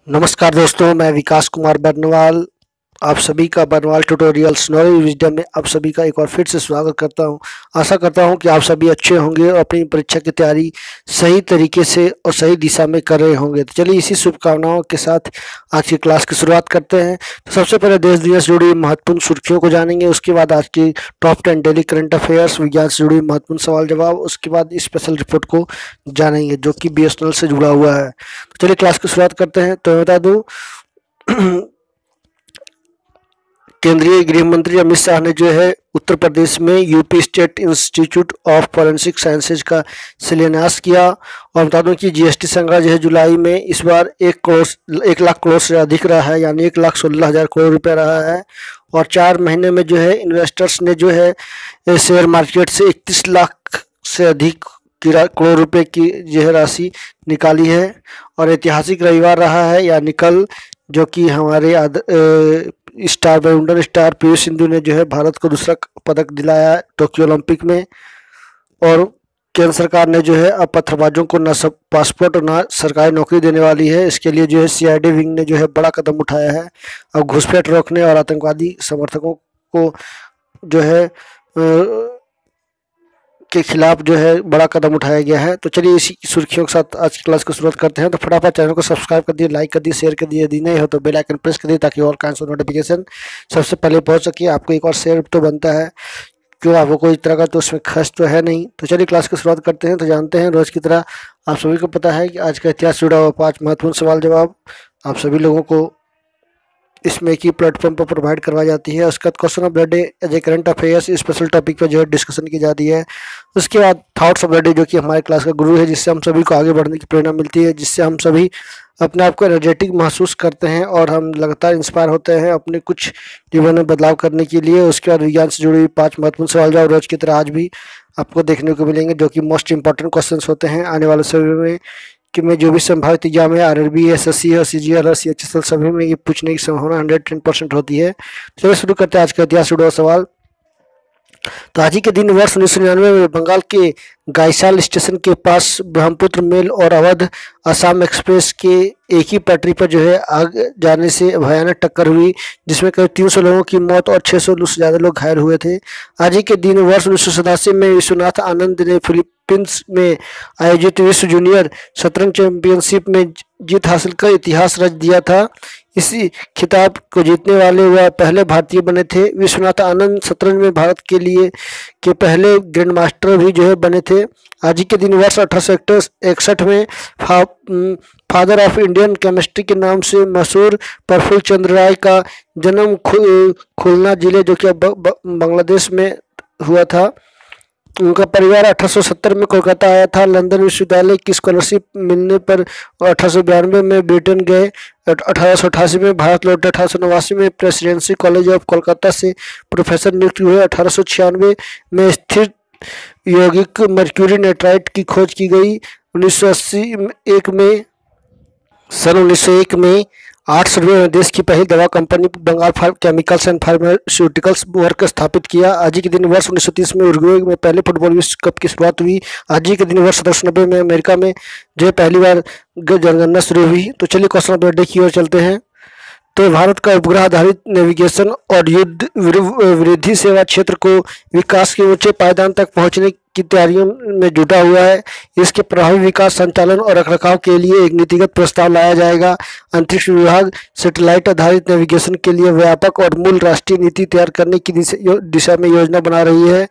नमस्कार दोस्तों, मैं विकास कुमार बर्नवाल आप सभी का बर्नवाल ट्यूटोरियल्स नॉलेज विजडम में आप सभी का एक बार फिर से स्वागत करता हूं। आशा करता हूं कि आप सभी अच्छे होंगे और अपनी परीक्षा की तैयारी सही तरीके से और सही दिशा में कर रहे होंगे। तो चलिए इसी शुभकामनाओं के साथ आज की क्लास की शुरुआत करते हैं। तो सबसे पहले देश दुनिया से जुड़ी महत्वपूर्ण सुर्खियों को जानेंगे, उसके बाद आज की टॉप 10 डेली करंट अफेयर्स, विज्ञान से जुड़ी महत्वपूर्ण सवाल जवाब, उसके बाद स्पेशल रिपोर्ट को जानेंगे जो कि BSNL से जुड़ा हुआ है। तो चलिए क्लास की शुरुआत करते हैं। तो मैं बता दूँ केंद्रीय गृह मंत्री अमित शाह ने जो है उत्तर प्रदेश में UP state institute of forensic sciences का शिलान्यास किया। और बता दूं कि जीएसटी संग्रह जो है जुलाई में इस बार 1 लाख करोड़ से अधिक रहा है, यानी 1,16,000 करोड़ रुपए रहा है। और 4 महीने में जो है इन्वेस्टर्स ने जो है शेयर मार्केट से 31 लाख से अधिक करोड़ रुपए की जो है राशि निकाली है। और ऐतिहासिक रविवार रहा है, यानी कल, जो कि हमारे star badminton star P V. Sindhu ने जो है भारत को दूसरा पदक दिलाया टोक्यो ओलंपिक में। और केंद्र सरकार ने जो है अब पत्थरबाजों को न सब पासपोर्ट और न सरकारी नौकरी देने वाली है। इसके लिए जो है CID विंग ने जो है बड़ा कदम उठाया है। अब घुसपैठ रोकने और आतंकवादी समर्थकों को जो है के खिलाफ जो है बड़ा कदम उठाया गया है। तो चलिए इसी सुर्खियों के साथ आज की क्लास की शुरुआत करते हैं। तो फटाफट चैनल को सब्सक्राइब कर दिए, लाइक कर दिए, शेयर कर दिए, यदि नहीं हो तो बेल आइकन प्रेस कर दिए ताकि और काइंड ऑफ नोटिफिकेशन सबसे पहले पहुंच सके। आपको एक और शेयर तो बनता है, क्यों आपको कोई तरह का तो उसमें खर्च तो है नहीं। तो चलिए क्लास की शुरुआत करते हैं। तो जानते हैं रोज़ की तरह आप सभी को पता है कि आज का इतिहास जुड़ा हुआ 5 महत्वपूर्ण सवाल जवाब आप सभी लोगों को इसमें की प्लेटफॉर्म पर प्रोवाइड करवाई जाती है। उसके बाद question of the day as a current affairs special topic पर जो है डिस्कशन की जाती है। उसके बाद थॉट्स ऑफ द डे, जो कि हमारे क्लास का गुरु है, जिससे हम सभी को आगे बढ़ने की प्रेरणा मिलती है, जिससे हम सभी अपने आप को एनर्जेटिक महसूस करते हैं और हम लगातार इंस्पायर होते हैं अपने कुछ जीवन में बदलाव करने के लिए। उसके बाद विज्ञान से जुड़ी 5 महत्वपूर्ण सवाल जवाब रोज की तरह आज भी आपको देखने को मिलेंगे, जो कि मोस्ट इंपॉर्टेंट क्वेश्चन होते हैं आने वाले समय में कि में जो भी संभावित एग्जाम है, RRB है, SSC है, CGL है, CHSL, सभी में ये पूछने की संभावना 110% होती है। चलिए शुरू करते हैं आज का इतिहास जुड़ा सवाल। तो आज ही के दिन वर्ष 1999 में बंगाल के गाइसाल स्टेशन के पास ब्रह्मपुत्र मेल और अवध असम एक्सप्रेस के एक ही पटरी पर जो है आग जाने से भयानक टक्कर हुई, जिसमें करीब 300 लोगों की मौत और 600 से ज़्यादा लोग घायल हुए थे। आज ही के दिन वर्ष 1987 में विश्वनाथ आनंद ने फिलीपींस में आयोजित विश्व जूनियर शतरंज चैंपियनशिप में जीत हासिल कर इतिहास रच दिया था। इसी खिताब को जीतने वाले वह पहले भारतीय बने थे। विश्वनाथ आनंद शतरंज में भारत के लिए के पहले ग्रैंड मास्टर भी जो है बने थे। आज ही के दिन वर्ष 1861 में फादर ऑफ इंडियन केमिस्ट्री के नाम से मशहूर प्रफुल्ल चंद्र राय का जन्म खुलना जिले, जो कि बांग्लादेश में हुआ था। उनका परिवार 1870 में कोलकाता आया था। लंदन विश्वविद्यालय की स्कॉलरशिप मिलने पर 1892 में ब्रिटेन गए। 1888 में भारत लौटे। 1889 में प्रेसिडेंसी कॉलेज ऑफ कोलकाता से प्रोफेसर नियुक्त हुए। 1896 में स्थिर यौगिक मर्क्यूरी नाइट्राइट की खोज की गई। 1901 में 800 रुपये में देश की पहली दवा company Bengal chemicals and pharmaceuticals work स्थापित किया। आज ही के दिन वर्ष 1930 में उरुग्वे में पहले फुटबॉल विश्व कप की शुरुआत हुई। आज ही के दिन वर्ष 1990 में अमेरिका में जो है पहली बार जनगणना शुरू हुई। तो चलिए क्वेश्चन ऑफ द डे की ओर चलते हैं। तो भारत का उपग्रह आधारित नेविगेशन और युद्ध वृद्धि सेवा क्षेत्र को विकास के ऊंचे पायदान तक पहुंचने की तैयारियों में जुटा हुआ है। इसके प्रभावी विकास, संचालन और रखरखाव के लिए एक नीतिगत प्रस्ताव लाया जाएगा। अंतरिक्ष विभाग सैटेलाइट आधारित नेविगेशन के लिए व्यापक और मूल राष्ट्रीय नीति तैयार करने की दिशा में योजना बना रही है।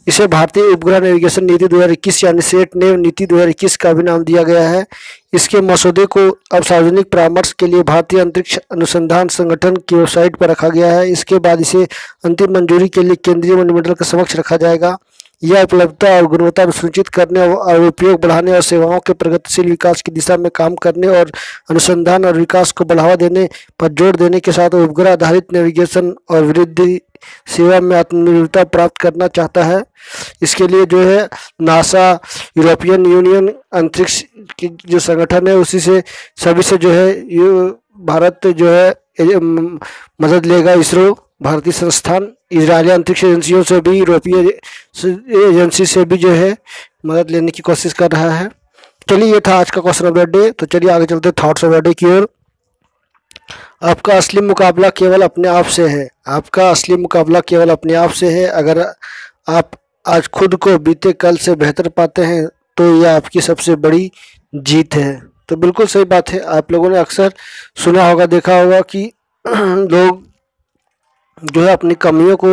इसे भारतीय उपग्रह नेविगेशन नीति 2021 यानी सेट नेव नीति 2021 का भी नाम दिया गया है। इसके मसौदे को अब सार्वजनिक परामर्श के लिए भारतीय अंतरिक्ष अनुसंधान संगठन की वेबसाइट पर रखा गया है। इसके बाद इसे अंतिम मंजूरी के लिए केंद्रीय मंत्रिमंडल के समक्ष रखा जाएगा। यह उपलब्धता और गुणवत्ता सुनिश्चित करने और उपयोग बढ़ाने और सेवाओं के प्रगतिशील विकास की दिशा में काम करने और अनुसंधान और विकास को बढ़ावा देने पर जोर देने के साथ उपग्रह आधारित नेविगेशन और वृद्धि सेवा में आत्मनिर्भरता प्राप्त करना चाहता है। इसके लिए जो है नासा, यूरोपियन यूनियन अंतरिक्ष की जो संगठन है उसी से सभी से जो है भारत जो है मदद लेगा। इसरो, भारतीय संस्थान, इजरायली अंतरिक्ष एजेंसियों से भी, यूरोपीय एजेंसी से भी जो है मदद लेने की कोशिश कर रहा है। चलिए ये था आज का क्वेश्चन ऑफ द डे। तो चलिए आगे चलते थॉट्स ऑफ द डे की ओर। आपका असली मुकाबला केवल अपने आप से है। आपका असली मुकाबला केवल अपने आप से है। अगर आप आज खुद को बीते कल से बेहतर पाते हैं तो यह आपकी सबसे बड़ी जीत है। तो बिल्कुल सही बात है। आप लोगों ने अक्सर सुना होगा, देखा होगा कि लोग जो है अपनी कमियों को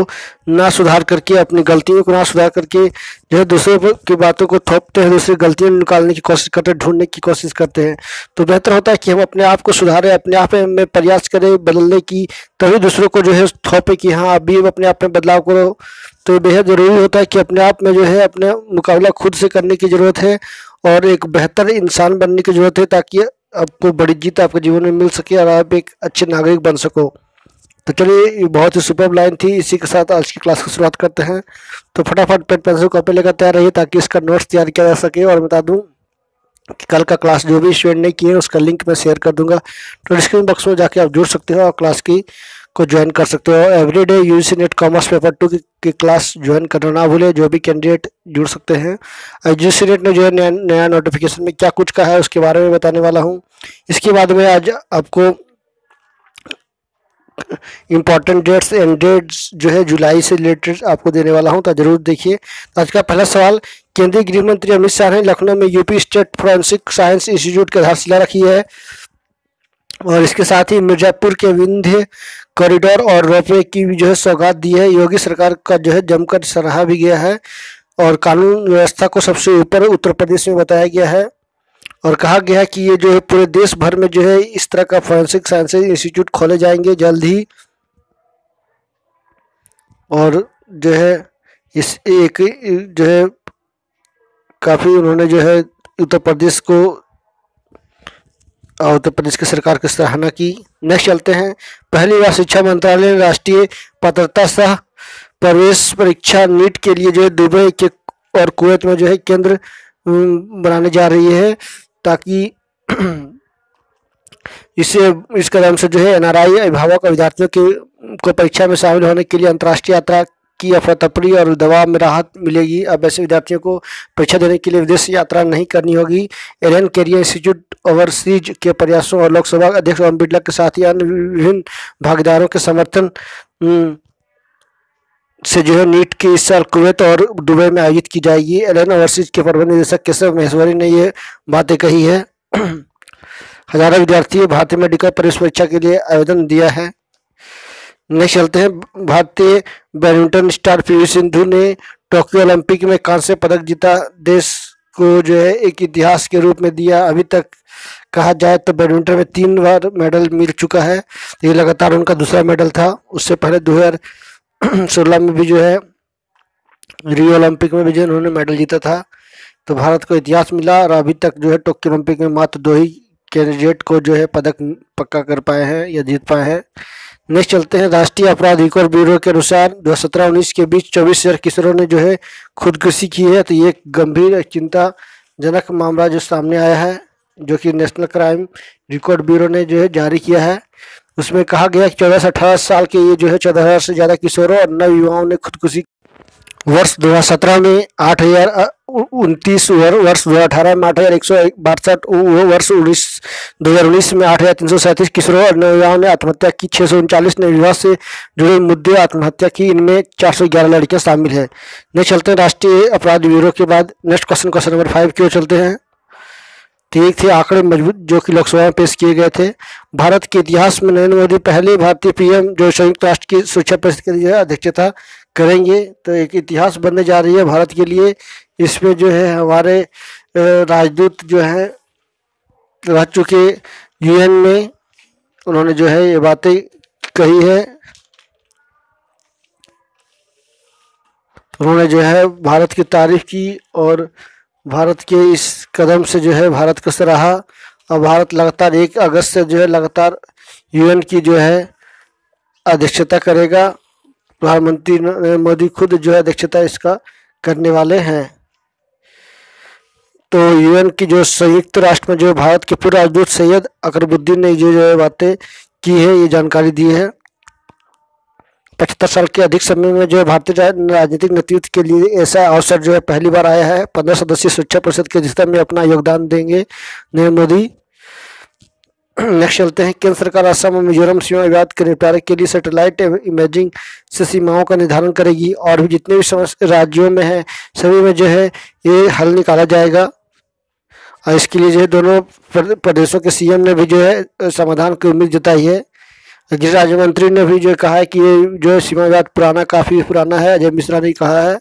ना सुधार करके, अपनी गलतियों को ना सुधार करके जो है दूसरों की बातों को थोपते हैं, दूसरी गलतियां निकालने की कोशिश करते हैं, ढूंढने की कोशिश करते हैं। तो बेहतर होता है कि हम अपने आप को सुधारें, अपने आप में प्रयास करें बदलने की, तभी दूसरों को जो है थोपे कि हाँ आप भी अपने आप में बदलाव करो। तो ये बेहद ज़रूरी होता है कि अपने आप में जो है अपना मुकाबला खुद से करने की ज़रूरत है और एक बेहतर इंसान बनने की ज़रूरत है, ताकि आपको बड़ी जीत आपके जीवन में मिल सके और आप एक अच्छे नागरिक बन सको। तो चलिए, ये बहुत ही सुपर लाइन थी। इसी के साथ आज की क्लास की शुरुआत करते हैं। तो फटाफट पेन पेंसिल कॉपी लेकर तैयार रहिए ताकि इसका नोट्स तैयार किया जा सके। और बता दूं कि कल का क्लास जो भी स्टूडेंट ने किए उसका लिंक मैं शेयर कर दूंगा, तो डिस्क्रिप्शन बॉक्स में जाके आप जुड़ सकते हो और क्लास की को ज्वाइन कर सकते हो। Everyday UGC net commerce paper 2 की क्लास ज्वाइन करना ना भूले, जो भी कैंडिडेट जुड़ सकते हैं। यूजीसी नेट ने जो है नया नोटिफिकेशन में क्या कुछ कहा है उसके बारे में बताने वाला हूँ। इसके बाद में आज आपको इम्पॉर्टेंट डेट्स एंड डेट्स जो है जुलाई से रिलेटेड आपको देने वाला हूं, तो जरूर देखिए। आज का पहला सवाल, केंद्रीय गृह मंत्री अमित शाह ने लखनऊ में UP state forensic science institute की आधारशिला रखी है। और इसके साथ ही मिर्जापुर के विंध्य कॉरिडोर और रोपवे की भी जो है सौगात दी है। योगी सरकार का जो है जमकर सराहा भी गया है और कानून व्यवस्था को सबसे ऊपर उत्तर प्रदेश में बताया गया है। और कहा गया है कि ये जो है पूरे देश भर में जो है इस तरह का फोरेंसिक साइंसेज इंस्टीट्यूट खोले जाएंगे जल्द ही। और जो है इस एक जो है काफ़ी उन्होंने जो है उत्तर प्रदेश को और उत्तर प्रदेश की सरकार की सराहना की। नेक्स्ट चलते हैं। पहली बार शिक्षा मंत्रालय ने राष्ट्रीय पात्रता सह प्रवेश परीक्षा नीट के लिए जो है दुबई के और कुवैत में जो है केंद्र बनाने जा रही है, ताकि इस कदम से जो है एनआरआई अभिभावक और विद्यार्थियों को परीक्षा में शामिल होने के लिए अंतर्राष्ट्रीय यात्रा की अफरा तफरी और दबाव में राहत मिलेगी। अब ऐसे विद्यार्थियों को परीक्षा देने के लिए विदेश यात्रा नहीं करनी होगी। एलन कैरियर इंस्टीट्यूट ओवरसीज के प्रयासों और लोकसभा अध्यक्ष ओम बिरला के साथ ही अन्य विभिन्न भागीदारों के समर्थन से जो है नीट की इस साल कुवैत और दुबई में आयोजित की जाएगी। एलन ओवरसीज के प्रबंध निदेशक केशव महेश्वरी ने ये बातें कही है। हजारों विद्यार्थियों भारतीय मेडिकल प्रवेश परीक्षा के लिए आवेदन दिया है। नेक्स्ट चलते हैं। भारतीय बैडमिंटन स्टार पीवी सिंधु ने टोक्यो ओलंपिक में कांस्य पदक जीता, देश को जो है एक इतिहास के रूप में दिया। अभी तक कहा जाए तो बैडमिंटन में 3 बार मेडल मिल चुका है। ये लगातार उनका दूसरा मेडल था। उससे पहले 2016 में भी जो है रियो ओलंपिक में भी जो उन्होंने मेडल जीता था। तो भारत को इतिहास मिला और अभी तक जो है टोक्यो ओलंपिक में मात्र 2 ही कैंडिडेट को जो है पदक पक्का कर पाए हैं या जीत पाए हैं। नेक्स्ट चलते हैं। राष्ट्रीय अपराध रिकॉर्ड ब्यूरो के अनुसार 2017-19 के बीच 24,000 किशोरों ने जो है खुदकुशी की है। तो ये एक गंभीर चिंताजनक मामला जो सामने आया है, जो कि नेशनल क्राइम रिकॉर्ड ब्यूरो ने जो है जारी किया है। उसमें कहा गया कि 14 से 18 साल के ये जो है 14,000 से ज़्यादा किशोरों और नव युवाओं ने खुदकुशी। वर्ष 2017 में 8,029, वर्ष 2018 में 8,162, वर्ष 2019 में 8,337 किशोरों और नवयुवाओं ने आत्महत्या की। 639 ने विवाह से जुड़े मुद्दे आत्महत्या की। इनमें 411 लड़कियां शामिल है। नेक्स्ट चलते हैं। राष्ट्रीय अपराध ब्यूरो के बाद नेक्स्ट क्वेश्चन नंबर 5 की ओर चलते हैं। ठीक थे आंकड़े मजबूत जो कि लोकसभा में पेश किए गए थे। भारत के इतिहास में नरेंद्र मोदी पहले भारतीय पीएम जो संयुक्त राष्ट्र की सुरक्षा परिषद की अध्यक्षता करेंगे। तो एक इतिहास बनने जा रही है भारत के लिए। इसमें जो है हमारे राजदूत जो हैं रह चुके यूएन में, उन्होंने जो है ये बातें कही है। उन्होंने जो है भारत की तारीफ की और भारत के इस कदम से जो है भारत को सराहा। और भारत लगातार 1 अगस्त से जो है लगातार यूएन की जो है अध्यक्षता करेगा। प्रधानमंत्री नरेंद्र मोदी खुद जो है अध्यक्षता इसका करने वाले हैं। तो यूएन की जो संयुक्त राष्ट्र में जो भारत के पूर्व राजदूत सैयद अकबरुद्दीन ने जो है बातें की है, ये जानकारी दी है। 75 साल के अधिक समय में जो है भारतीय राजनीतिक नेतृत्व के लिए ऐसा अवसर जो है पहली बार आया है। 15 सदस्यीय सुरक्षा परिषद के अध्यक्षता में अपना योगदान देंगे नरेंद्र मोदी। नेक्स्ट चलते हैं। केंद्र सरकार असम और मिजोरम सीमा विवाद के निपटारे के लिए सैटेलाइट इमेजिंग से सीमाओं का निर्धारण करेगी और भी जितने भी समस्या राज्यों में है सभी में जो है ये हल निकाला जाएगा। और इसके लिए जो है दोनों प्रदेशों के सीएम ने भी जो है समाधान की उम्मीद जताई है। गृह राज्य मंत्री ने भी जो कहा है कि ये जो है सीमा विवाद काफ़ी पुराना है, अजय मिश्रा ने कहा है।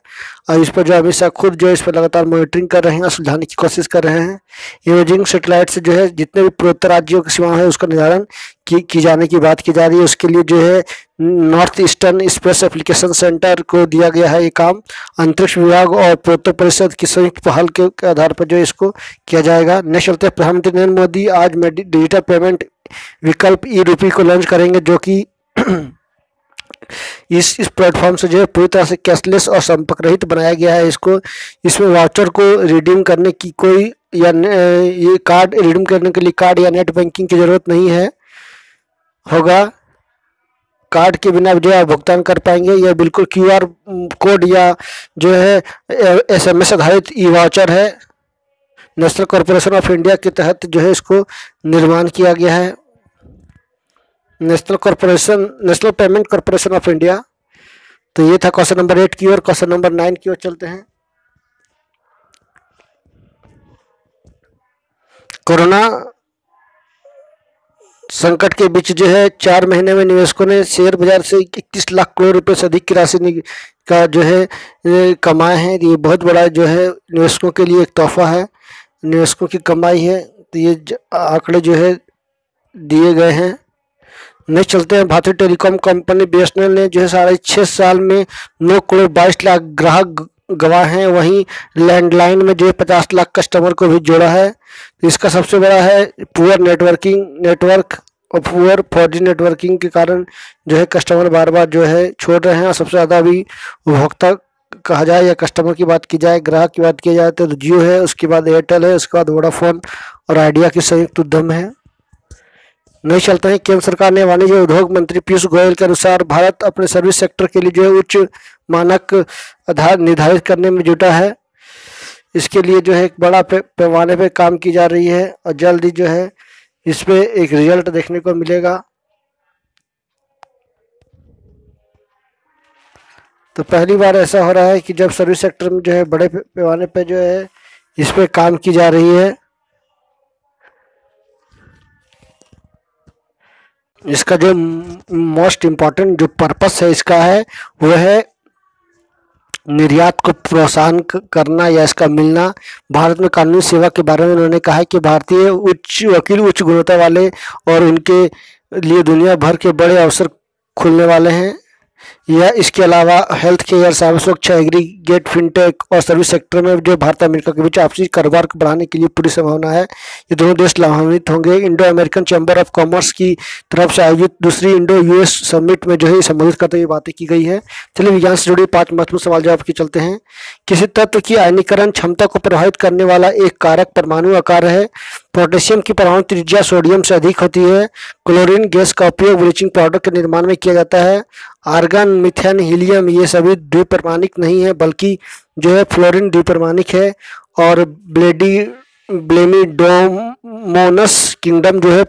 और इस पर जो अमित शाह खुद जो है इस पर लगातार मॉनिटरिंग कर रहे हैं और सुलझाने की कोशिश कर रहे हैं। इमेजिंग सेटेलाइट से जो है जितने भी पूर्वोत्तर राज्यों की सीमा है उसका निर्धारण की जाने की बात की जा रही है। उसके लिए जो है north eastern space application centre को दिया गया है ये काम। अंतरिक्ष विभाग और पूर्वोत्तर परिषद की संयुक्त पहल के आधार पर जो इसको किया जाएगा। नेक्स्ट चलते हैं। प्रधानमंत्री नरेंद्र मोदी आज डिजिटल पेमेंट विकल्प ई-रूपी को लॉन्च करेंगे, जो कि इस प्लेटफॉर्म से जो है पूरी तरह से कैशलेस और संपर्क रहित बनाया गया है इसको। इसमें वाउचर को रिडीम करने की कोई या ये कार्ड रिडीम करने के लिए कार्ड या नेट बैंकिंग की ज़रूरत नहीं है होगा। कार्ड के बिना जो है भुगतान कर पाएंगे। यह बिल्कुल क्यूआर कोड या जो है एसएमएस आधारित ई वाउचर है। नेशनल कॉरपोरेशन ऑफ इंडिया के तहत जो है इसको निर्माण किया गया है। National payment corporation of India. तो ये था क्वेश्चन नंबर 8 की ओर। क्वेश्चन नंबर 9 की ओर चलते हैं। कोरोना संकट के बीच जो है 4 महीने में निवेशकों ने शेयर बाजार से 31 लाख करोड़ रुपए से अधिक की राशि का जो है कमाए हैं। ये बहुत बड़ा जो है निवेशकों के लिए एक तोहफा है, निवेशकों की कमाई है। तो ये आंकड़े जो है दिए गए हैं। नेक्स्ट चलते हैं। भारतीय टेलीकॉम कंपनी बीएसएनएल ने जो है 6.5 साल में 9 करोड़ 22 लाख ग्राहक गंवाए हैं। वहीं लैंडलाइन में जो है 50 लाख कस्टमर को भी जोड़ा है। तो इसका सबसे बड़ा है पुअर नेटवर्क और पुअर 4G नेटवर्किंग के कारण जो है कस्टमर बार बार जो है छोड़ रहे हैं। और सबसे ज़्यादा भी उपभोक्ता कहा जाए या कस्टमर की बात की जाए, ग्राहक की बात की जाए तो जियो है, उसके बाद एयरटेल है, उसके बाद वोडाफोन और आइडिया की संयुक्त उद्यम है। नहीं चलते हैं। केंद्र सरकार ने वाणिज्य उद्योग मंत्री पीयूष गोयल के अनुसार भारत अपने सर्विस सेक्टर के लिए जो है उच्च मानक आधार निर्धारित करने में जुटा है। इसके लिए जो है एक बड़ा पैमाने पे काम की जा रही है और जल्द ही जो है इस पे एक रिजल्ट देखने को मिलेगा। तो पहली बार ऐसा हो रहा है कि जब सर्विस सेक्टर में जो है बड़े पैमाने पे जो है इस पे काम की जा रही है। इसका जो मोस्ट इम्पॉर्टेंट जो पर्पस है इसका है वो है निर्यात को प्रोत्साहन करना या इसका मिलना। भारत में कानूनी सेवा के बारे में उन्होंने कहा है कि भारतीय वकील उच्च गुणवत्ता वाले और उनके लिए दुनिया भर के बड़े अवसर खुलने वाले हैं। या इसके अलावा हेल्थ केयर, साइबर सुरक्षा, एग्रीगेट, फिनटेक और सर्विस सेक्टर में जो भारत अमेरिका के बीच आपसी कारोबार को बढ़ाने के लिए पूरी संभावना है। ये दोनों देश लाभान्वित होंगे। Indo American chamber of commerce की तरफ से आयोजित दूसरी इंडो यूएस समिट में जो है संबोधित करते हुए बातें की गई है। चलिए विज्ञान से जुड़े 5 महत्वपूर्ण सवाल जवाब की चलते हैं। किसी तत्व की आयनीकरण क्षमता को प्रभावित करने वाला एक कारक परमाणु आकार है। पोटेशियम की परमाणु त्रिज्या सोडियम से अधिक होती है। क्लोरीन गैस का उपयोग ब्लीचिंग पाउडर के निर्माण में किया जाता है। आर्गन, मीथेन, हीलियम ये सभी द्विपरमाणिक नहीं है बल्कि जो है फ्लोरीन द्विपरमाणिक है। और ब्लेमिडोमोनस किंगडम जो है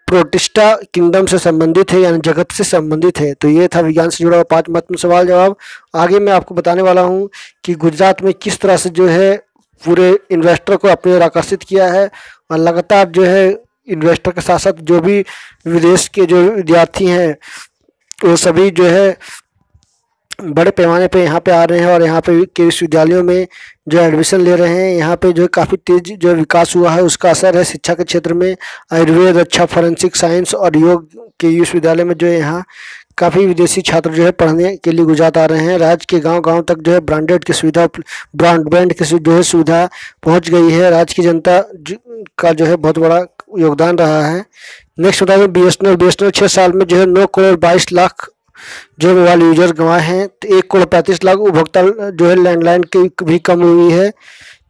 प्रोटिस्टा किंगडम से संबंधित है, यानी जगत से संबंधित है। तो ये था विज्ञान से जुड़ा हुआ 5 महत्वपूर्ण सवाल जवाब। आगे मैं आपको बताने वाला हूँ कि गुजरात में किस तरह से जो है पूरे इन्वेस्टर को अपनी ओर आकर्षित किया है और लगातार जो है इन्वेस्टर के साथ साथ जो भी विदेश के जो विद्यार्थी हैं वो सभी जो है बड़े पैमाने पे यहाँ पे आ रहे हैं और यहाँ पे के विश्वविद्यालयों में जो एडमिशन ले रहे हैं। यहाँ पे जो काफ़ी तेज जो विकास हुआ है उसका असर है शिक्षा के क्षेत्र में। आयुर्वेद, रक्षा, फॉरेंसिक साइंस और योग के विश्वविद्यालय में जो है यहाँ काफ़ी विदेशी छात्र जो है पढ़ने के लिए गुजरात आ रहे हैं। राज्य के गांव-गांव तक जो है ब्रॉडबैंड की जो है सुविधा पहुंच गई है। राज्य की जनता का जो है बहुत बड़ा योगदान रहा है। नेक्स्ट बता दें बीएसएनएल 6 साल में जो है 9 करोड़ 22 लाख जो मोबाइल यूजर गंवाए हैं। तो 1 करोड़ 35 लाख उपभोक्ता जो है लैंडलाइन की भी कम हुई है।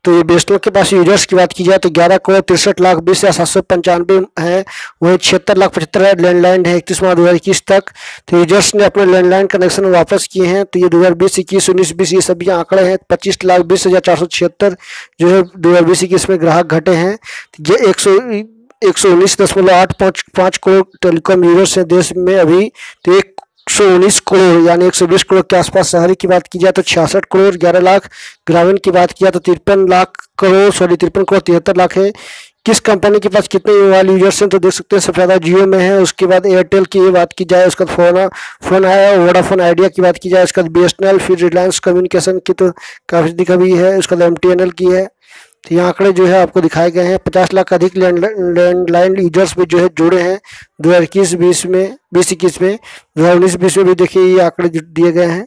तो ये बीएसएनएल के पास यूजर्स की बात की जाए तो 11 करोड़ 63 लाख 20,795 है। वहीं 76 लाख 75 लैंडलाइन है 31 मार्च 2021 तक। तो यूजर्स ने अपने लैंडलाइन कनेक्शन वापस किए हैं। तो ये 2020, 21, 19, 20 ये सभी आंकड़े हैं। 25 लाख 20,476 जो है 2020-21 में ग्राहक घटे हैं। ये 119.855 करोड़ टेलीकॉम यूजर्स हैं देश में अभी। तो 119 करोड़ यानी 120 करोड़ के आसपास। शहरी की बात की जाए तो 66 करोड़ 11 लाख। ग्रामीण की बात किया तो 53 करोड़ 73 लाख है। किस कंपनी के पास कितने मोबाइल यूजर्स हैं तो देख सकते हैं सबसे ज़्यादा जियो में है। उसके बाद एयरटेल की बात की जाए, उसका फोन आया। वोडाफोन आइडिया की बात की जाए, उसका BSNL, फिर रिलायंस कम्युनिकेशन की तो काफ़ी दिखा भी है, उसका MTNL की है। तो यहाँ आंकड़े जो है आपको दिखाए गए हैं। 50 लाख अधिक लैंडलाइन यूजर्स भी जो है जुड़े हैं 2021-20 में, 2021 में। 2019-20 में भी देखिए ये आंकड़े दिए गए हैं।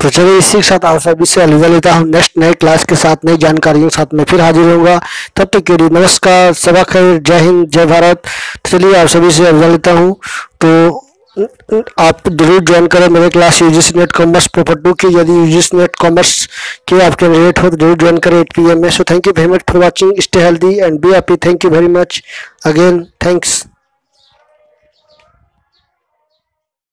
तो चलिए इसी के साथ आप सभी से अलविदा लेता हूँ। नेक्स्ट नई क्लास के साथ नई जानकारियों के साथ मैं फिर हाजिर होऊंगा। तब तक के लिए नमस्कार, सबा खैर, जय हिंद, जय भारत। तो चलिए आप सभी से अलविदा लेता हूँ। तो आप जरूर ज्वाइन करें मेरे class UGC net commerce paper 2 की। यदि UGC नेट कॉमर्स के आप कैंडिडेट हो तो जरूर ज्वाइन करें 8 PM में। So thank you very much for watching, stay healthy and be happy. Thank you very much again, thanks.